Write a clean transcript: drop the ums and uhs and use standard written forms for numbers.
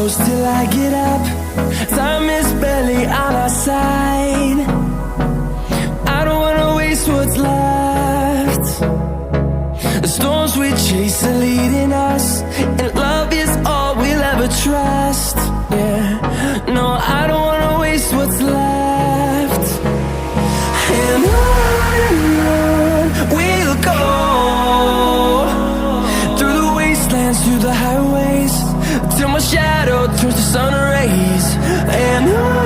close till I get up. Time is barely on our side. I don't wanna waste what's left. The storms we chase are leading us, and love is all we'll ever trust. Yeah, no, I don't wanna waste what's left. And on we'll go, through the wastelands, through the highways, till my shadow turns to sun rays. And on